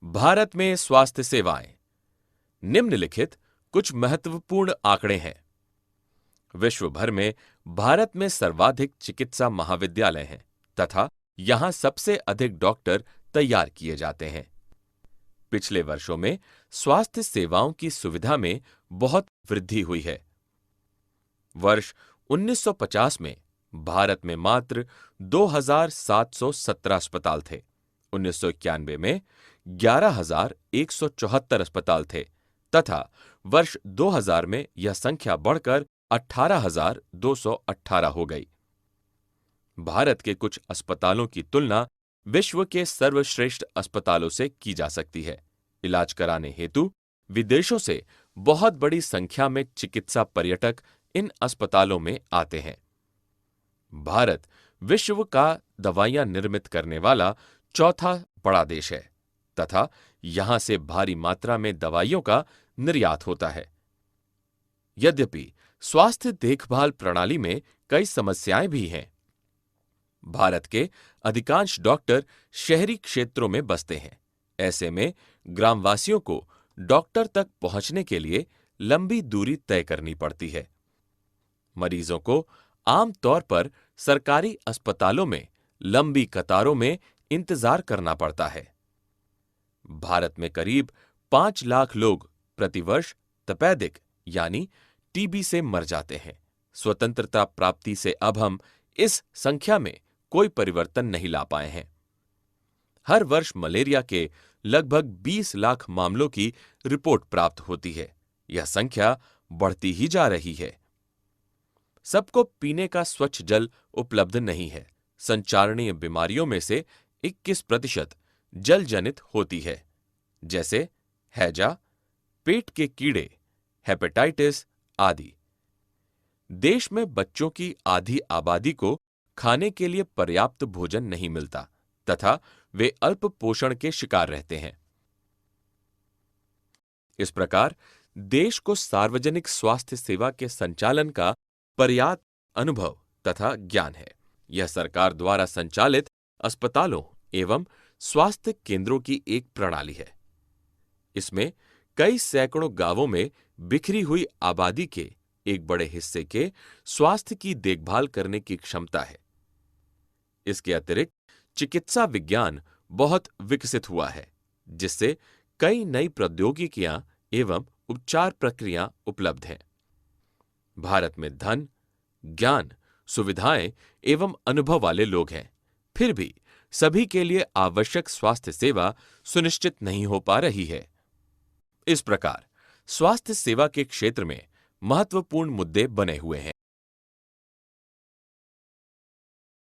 भारत में स्वास्थ्य सेवाएं। निम्नलिखित कुछ महत्वपूर्ण आंकड़े हैं। विश्व भर में भारत में सर्वाधिक चिकित्सा महाविद्यालय हैं तथा यहां सबसे अधिक डॉक्टर तैयार किए जाते हैं। पिछले वर्षों में स्वास्थ्य सेवाओं की सुविधा में बहुत वृद्धि हुई है। वर्ष 1950 में भारत में मात्र 2,717 अस्पताल थे। 1991 में 11,174 अस्पताल थे तथा वर्ष 2000 में यह संख्या बढ़कर 18,218 हो गई। भारत के कुछ अस्पतालों की तुलना विश्व के सर्वश्रेष्ठ अस्पतालों से की जा सकती है। इलाज कराने हेतु विदेशों से बहुत बड़ी संख्या में चिकित्सा पर्यटक इन अस्पतालों में आते हैं। भारत विश्व का दवाइयां निर्मित करने वाला चौथा बड़ा देश है तथा यहां से भारी मात्रा में दवाइयों का निर्यात होता है। यद्यपि स्वास्थ्य देखभाल प्रणाली में कई समस्याएं भी हैं। भारत के अधिकांश डॉक्टर शहरी क्षेत्रों में बसते हैं। ऐसे में ग्रामवासियों को डॉक्टर तक पहुंचने के लिए लंबी दूरी तय करनी पड़ती है। मरीजों को आमतौर पर सरकारी अस्पतालों में लंबी कतारों में इंतजार करना पड़ता है। भारत में करीब 5 लाख लोग प्रतिवर्ष तपेदिक यानी टीबी से मर जाते हैं। स्वतंत्रता प्राप्ति से अब हम इस संख्या में कोई परिवर्तन नहीं ला पाए हैं। हर वर्ष मलेरिया के लगभग 20 लाख मामलों की रिपोर्ट प्राप्त होती है। यह संख्या बढ़ती ही जा रही है। सबको पीने का स्वच्छ जल उपलब्ध नहीं है। संचारणीय बीमारियों में से 21% जल जनित होती है, जैसे हैजा, पेट के कीड़े, हेपेटाइटिस आदि। देश में बच्चों की आधी आबादी को खाने के लिए पर्याप्त भोजन नहीं मिलता तथा वे अल्प पोषण के शिकार रहते हैं। इस प्रकार देश को सार्वजनिक स्वास्थ्य सेवा के संचालन का पर्याप्त अनुभव तथा ज्ञान है। यह सरकार द्वारा संचालित अस्पतालों एवं स्वास्थ्य केंद्रों की एक प्रणाली है। इसमें कई सैकड़ों गांवों में बिखरी हुई आबादी के एक बड़े हिस्से के स्वास्थ्य की देखभाल करने की क्षमता है। इसके अतिरिक्त चिकित्सा विज्ञान बहुत विकसित हुआ है, जिससे कई नई प्रौद्योगिकियां एवं उपचार प्रक्रियाएं उपलब्ध हैं। भारत में धन, ज्ञान, सुविधाएं एवं अनुभव वाले लोग हैं, फिर भी सभी के लिए आवश्यक स्वास्थ्य सेवा सुनिश्चित नहीं हो पा रही है। इस प्रकार स्वास्थ्य सेवा के क्षेत्र में महत्वपूर्ण मुद्दे बने हुए हैं।